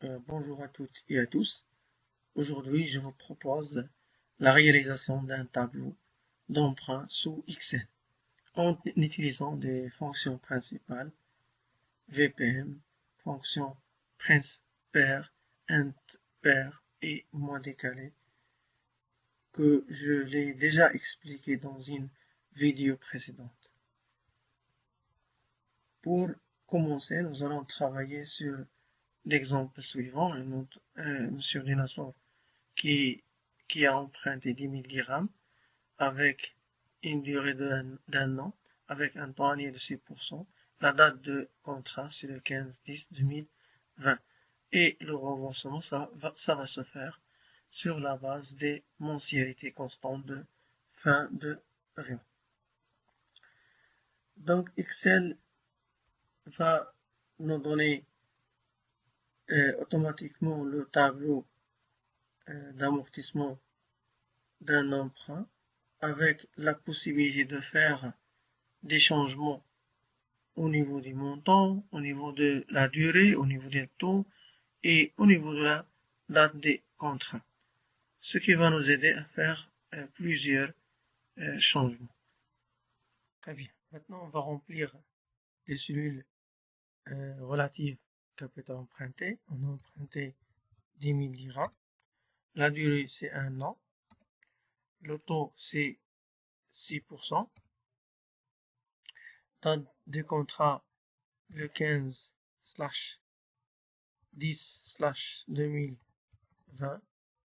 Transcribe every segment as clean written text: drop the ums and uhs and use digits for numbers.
Bonjour à toutes et à tous. Aujourd'hui, je vous propose la réalisation d'un tableau d'emprunt sous Excel en utilisant des fonctions principales VPM, fonctions prince pair, int pair et moins décalé que je l'ai déjà expliqué dans une vidéo précédente. Pour commencer, nous allons travailler sur l'exemple suivant. Monsieur Dinosaur qui a emprunté 10 000 dirhams avec une durée d'un an, avec un taux annuel de 6%. La date de contrat, c'est le 15/10/2020. Et le remboursement, ça va se faire sur la base des mensualités constantes de fin de période. Donc, Excel va nous donner automatiquement le tableau d'amortissement d'un emprunt avec la possibilité de faire des changements au niveau du montant, au niveau de la durée, au niveau des taux et au niveau de la date des contrats. Ce qui va nous aider à faire plusieurs changements. Très bien. Maintenant, on va remplir les cellules relatives au capital emprunté. On a emprunté 10 000 dirhams. La durée, c'est un an. Le taux, c'est 6%. Date des contrats, le 15/10/2020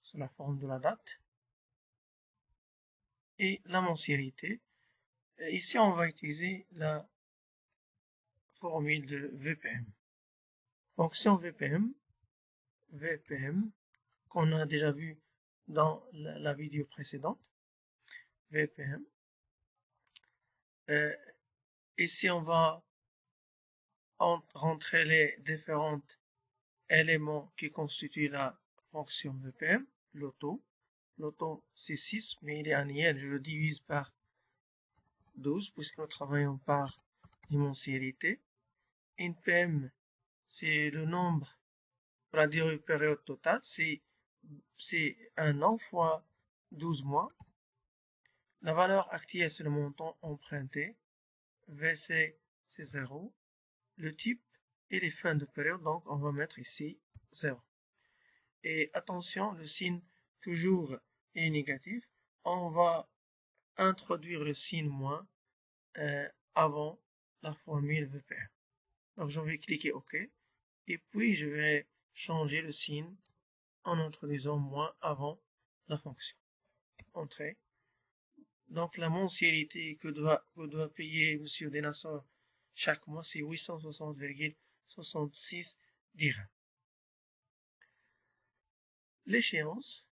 sous la forme de la date. Et la mensualité. Ici, on va utiliser la formule de VPM. Fonction VPM, qu'on a déjà vu dans la vidéo précédente. VPM. Ici, on va rentrer les différents éléments qui constituent la fonction VPM. Le taux, c'est 6, mais il est annuel. Je le divise par 12, puisque nous travaillons par mensualité. NPM, c'est le nombre pour la durée période totale, c'est un an fois 12 mois. La valeur actuelle, c'est le montant emprunté. VC, c'est 0. Le type et les fins de période, donc on va mettre ici 0. Et attention, le signe toujours est négatif. On va introduire le signe moins avant la formule VPM. Donc je vais cliquer OK. Et puis je vais changer le signe en introduisant moins avant la fonction. Entrée. Donc la mensualité que doit payer M. Denassor chaque mois, c'est 860,66 dirhams. L'échéance.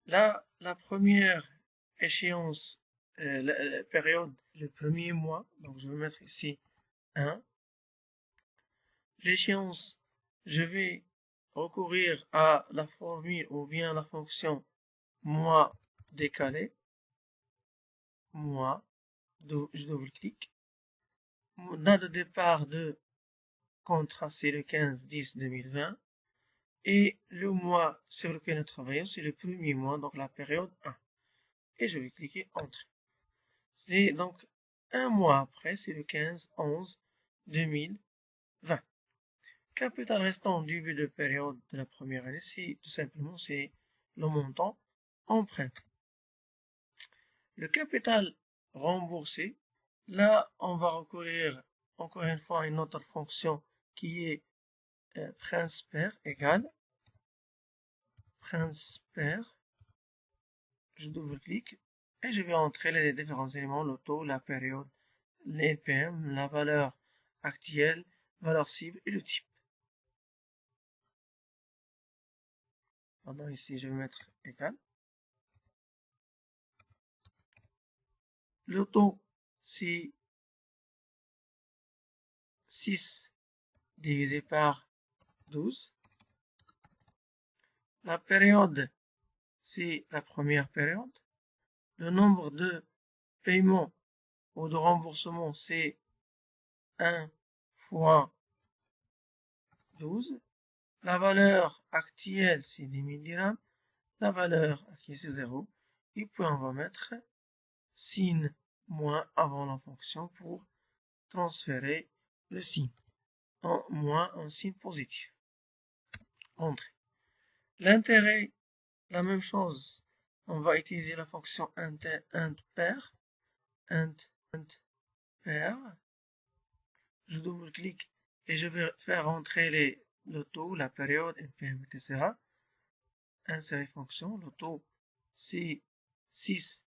Là, la première échéance, la période, le premier mois, donc je vais mettre ici 1. L'échéance, je vais recourir à la formule ou bien la fonction mois décalé. Mois, je double-clique. Date de départ de contrat, c'est le 15/10/2020. Et le mois sur lequel nous travaillons, c'est le premier mois, donc la période 1. Et je vais cliquer Entrée. C'est donc un mois après, c'est le 15/11/2020. Capital restant au début de période de la première année, c'est tout simplement c'est le montant emprunté. Le capital remboursé, là on va recourir encore une fois à une autre fonction qui est prince pair égale prince pair. Je double-clique et je vais entrer les différents éléments, le taux, la période, l'NPM, la valeur actuelle, valeur cible et le type. Pardon, ici je vais mettre égal. Le taux, c'est 6 divisé par 12. La période, c'est la première période. Le nombre de paiements ou de remboursements, c'est 1 fois 12. La valeur actuelle, c'est 10 000 dirhams. La valeur actuelle, c'est 0. Et puis, on va mettre signe moins avant la fonction pour transférer le signe en moins un signe positif. Entrée. L'intérêt, la même chose. On va utiliser la fonction int pair. Int pair. Je double-clique et je vais faire entrer le taux, la période, NPM, etc. Insérer fonction. Le taux, c'est 6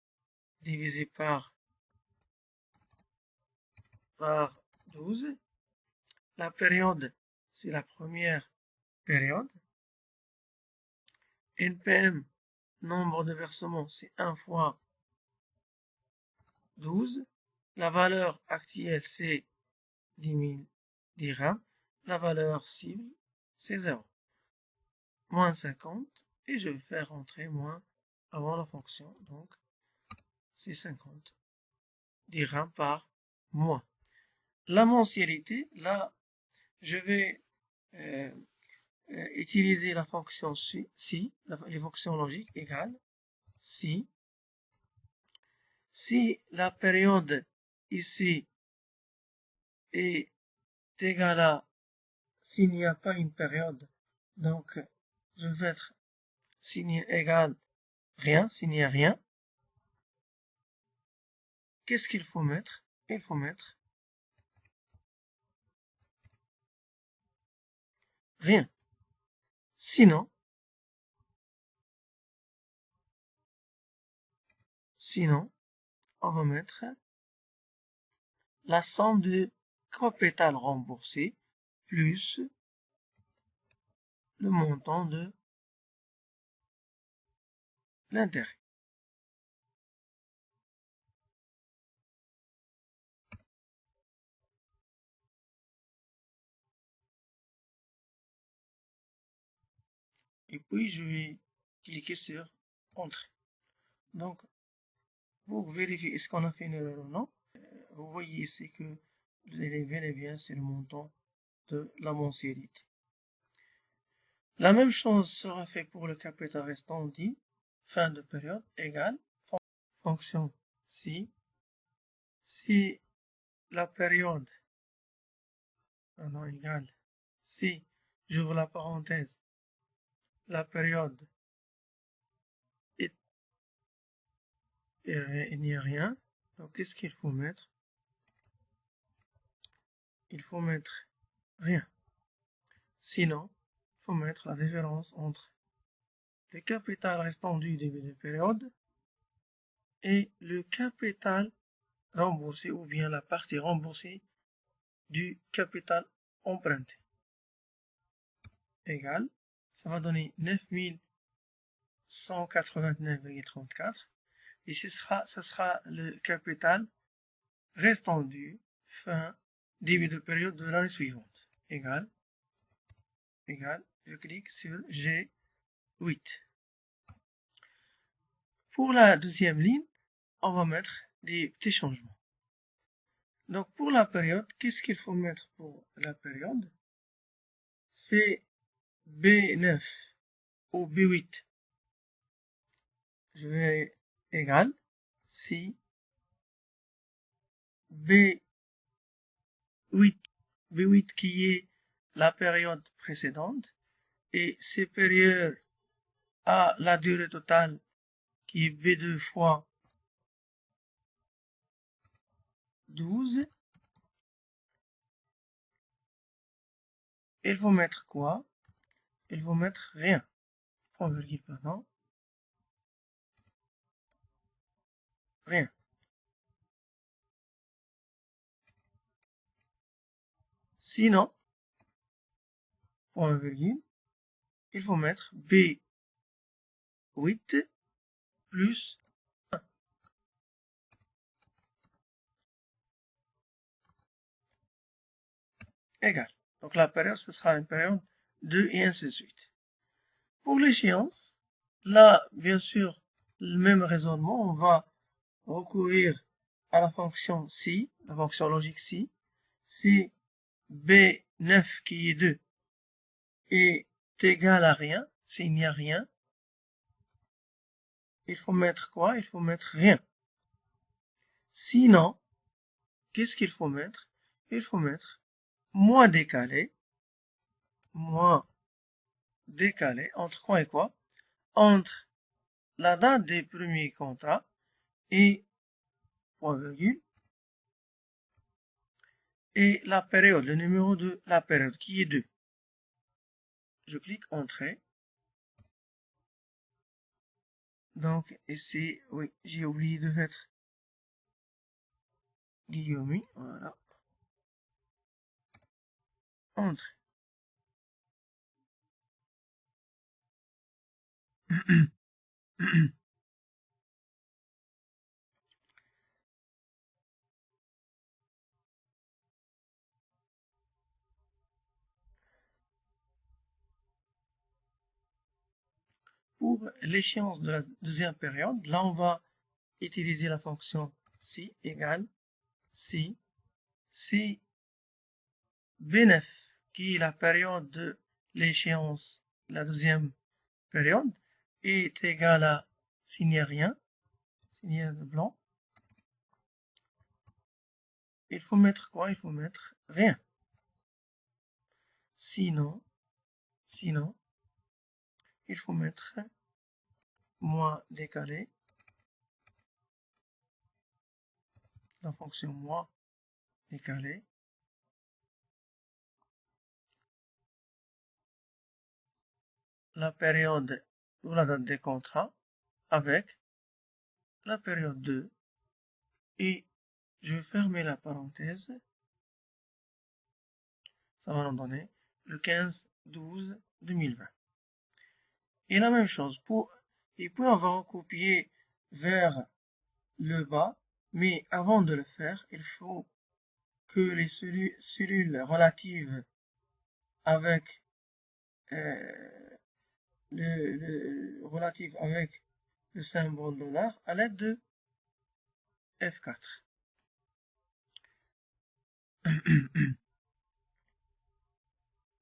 divisé par 12. La période, c'est la première période. NPM, nombre de versements, c'est 1 fois 12. La valeur actuelle, c'est 10 000 dirhams. La valeur cible, c'est 0. Moins 50. Et je vais faire rentrer moins avant la fonction. Donc, c'est 50 dirhams par mois. La mensualité, là, je vais utiliser la fonction si, les fonctions logiques égales si la période ici est égale à s'il n'y a pas une période, donc je vais mettre s'il n'y a égal rien, s'il n'y a rien. Qu'est-ce qu'il faut mettre? Il faut mettre rien. Sinon, on va mettre la somme de capital remboursé plus le montant de l'intérêt. Et puis, je vais cliquer sur Entrée. Donc, pour vérifier est-ce qu'on a fait une erreur ou non, vous voyez ici que vous allez bel et bien, c'est le montant de la mensualité. La même chose sera fait pour le capital restant dit fin de période égale fonction si la période égale si j'ouvre la parenthèse la période est il n'y a rien, donc qu'est-ce qu'il faut mettre? Il faut mettre rien. Sinon, il faut mettre la différence entre le capital restant du début de période et le capital remboursé ou bien la partie remboursée du capital emprunté. Égal, ça va donner 9189,34 et ce sera le capital restant dû fin début de période de l'année suivante. Égal, je clique sur G8. Pour la deuxième ligne, on va mettre des petits changements. Donc pour la période, qu'est-ce qu'il faut mettre pour la période? C'est B9 ou B8. Je vais égal si B8 qui est la période précédente est supérieur à la durée totale qui est B2 fois 12. Il faut mettre quoi? Il faut mettre rien. Point virgule, pardon. Rien. Sinon, point virgule, il faut mettre B8 plus 1. Égal. Donc la période, ce sera une période 2 et ainsi de suite. Pour l'échéance, là, bien sûr, le même raisonnement, on va recourir à la fonction si, la fonction logique si B9 qui est 2 et égal à rien. S'il n'y a rien, il faut mettre quoi? Il faut mettre rien. Sinon, qu'est-ce qu'il faut mettre? Il faut mettre moins décalé. Moins décalé. Entre quoi et quoi? Entre la date des premiers contrats et point virgule et la période, le numéro de la période qui est 2. Je clique Entrée. Donc ici, oui, j'ai oublié de mettre Guillaume. Voilà. Entrée. Pour l'échéance de la deuxième période, là on va utiliser la fonction si égale si B9 qui est la période de l'échéance, la deuxième période, est égal à s'il n'y a rien, s'il n'y a de blanc, il faut mettre quoi? Il faut mettre rien. Sinon, il faut mettre moins décalé, la fonction moins décalé, la période ou la date des contrats avec la période 2 et je vais fermer la parenthèse. Ça va nous donner le 15-12-2020. Et la même chose et puis on va recopier vers le bas, mais avant de le faire, il faut que les cellules relatives avec relative avec le symbole dollar à l'aide de F4.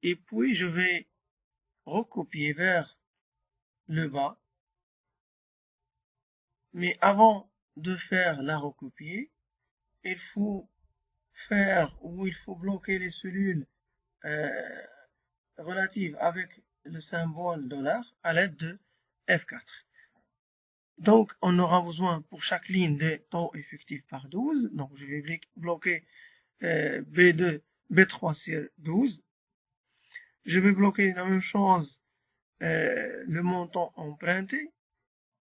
Et puis je vais recopier vers le bas, mais avant de faire la recopier, il faut faire ou il faut bloquer les cellules relatives avec le symbole dollar à l'aide de F4. Donc, on aura besoin pour chaque ligne de taux effectif par 12. Donc, je vais bloquer B2, B3 sur 12. Je vais bloquer la même chose, le montant emprunté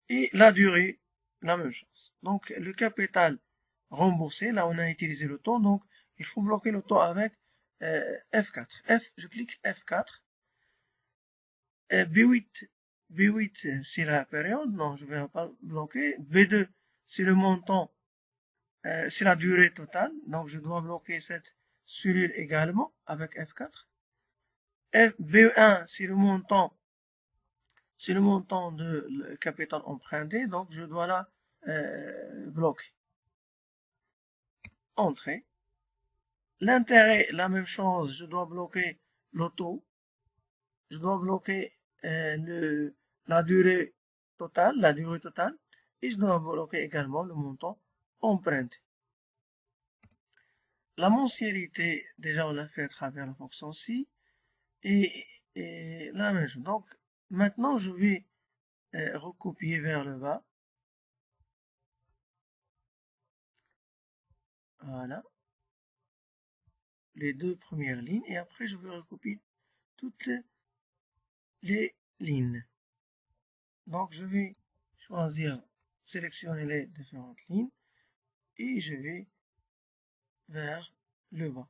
et la durée, la même chose. Donc, le capital remboursé, là on a utilisé le taux, donc il faut bloquer le taux avec F4. Je clique F4. B8 c'est la période, non, je ne vais pas bloquer. B2 c'est le montant, c'est la durée totale, donc je dois bloquer cette cellule également avec F4. B1 c'est le montant de le capital emprunté, donc je dois la bloquer. Entrée. L'intérêt, la même chose, je dois bloquer le taux, je dois bloquer la durée totale, et je dois bloquer également le montant emprunté. La mensualité, déjà on l'a fait à travers la fonction si, et la même chose. Donc maintenant je vais recopier vers le bas. Voilà. Les deux premières lignes, et après je vais recopier toutes les lignes. Donc je vais choisir, sélectionner les différentes lignes et je vais vers le bas.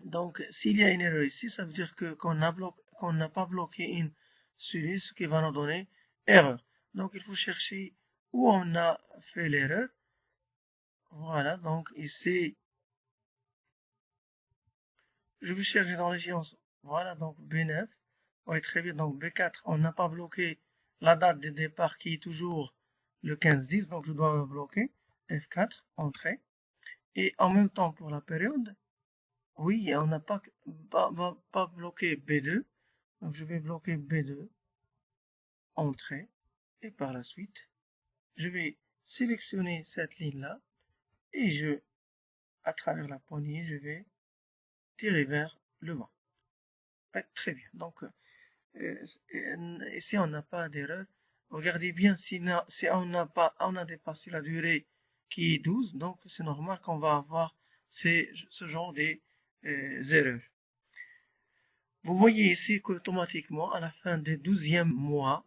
Donc s'il y a une erreur ici, ça veut dire que qu'on n'a pas bloqué une cellule, ce qui va nous donner erreur. Donc il faut chercher où on a fait l'erreur. Voilà, donc ici je vais chercher dans l'échéance. Voilà, donc B9. Oui, très bien. Donc B4, on n'a pas bloqué la date de départ qui est toujours le 15-10, donc je dois bloquer F4, entrée. Et en même temps pour la période, Oui, on n'a pas bloqué B2. Donc, je vais bloquer B2, entrée. Et par la suite, je vais sélectionner cette ligne-là. Et à travers la poignée, je vais tirer vers le bas. Ouais, très bien. Donc, ici, on n'a pas d'erreur. Regardez bien, si on a dépassé la durée qui est 12, donc c'est normal qu'on va avoir ce genre d'erreurs. Vous voyez ici qu'automatiquement, à la fin du 12e mois,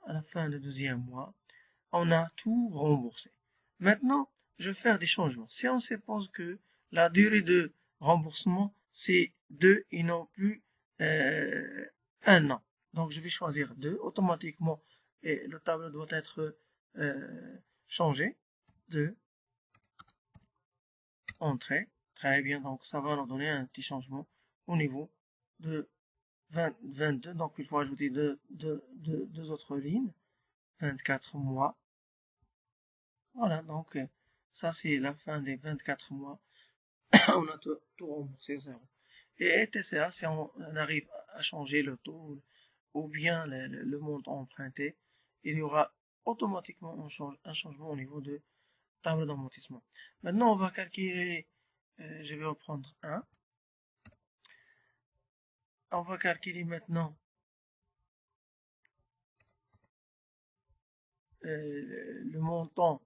on a tout remboursé. Maintenant, je vais faire des changements. Si on suppose que la durée de remboursement, c'est 2 et non plus 1 an. Donc, je vais choisir 2. Automatiquement, et le tableau doit être changé. 2, entrée. Très bien, donc ça va nous donner un petit changement au niveau de 22. Donc, il faut ajouter deux autres lignes. 24 mois. Voilà, donc ça c'est la fin des 24 mois. On a tout remboursé, zéro. Et TCA, si on arrive à changer le taux ou bien le montant emprunté, il y aura automatiquement un changement au niveau de table d'amortissement. Maintenant, on va calculer, je vais reprendre 1. On va calculer maintenant le montant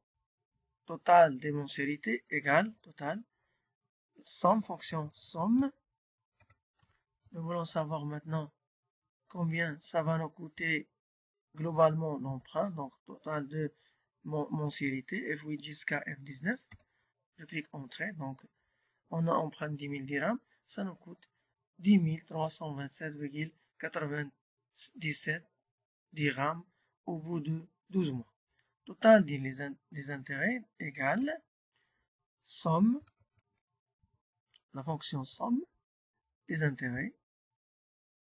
total des mensualités égal, total, somme, fonction somme. Nous voulons savoir maintenant combien ça va nous coûter globalement l'emprunt, donc total de mensualité, F8 jusqu'à F19. Je clique Entrée, donc on a emprunté 10 000 dirhams, ça nous coûte 10 327,97 dirhams au bout de 12 mois. Total des intérêts égale somme, la fonction somme des intérêts.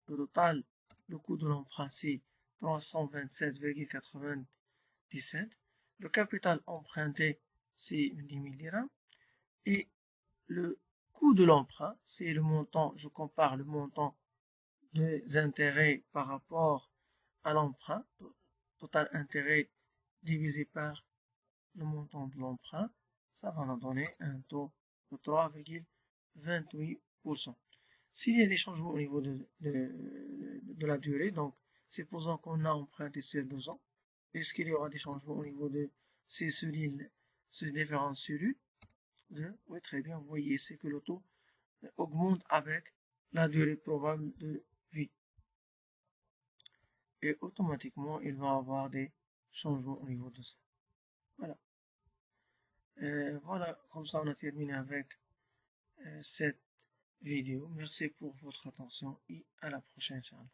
Le total, le coût de l'emprunt, c'est 327,97. Le capital emprunté, c'est 10 000 dirhams. Et le coût de l'emprunt, c'est le montant, je compare le montant des intérêts par rapport à l'emprunt. Total intérêt divisé par le montant de l'emprunt, ça va nous donner un taux de 3,28%. S'il y a des changements au niveau de la durée, donc supposons qu'on a emprunté sur 2 ans, est-ce qu'il y aura des changements au niveau de ces différentes cellules? Oui, très bien, vous voyez, c'est que le taux augmente avec la durée probable de vie. Et automatiquement, il va y avoir des changements au niveau de ça. Voilà. Voilà, comme ça on a terminé avec cette vidéo. Merci pour votre attention et à la prochaine, Inch'Allah.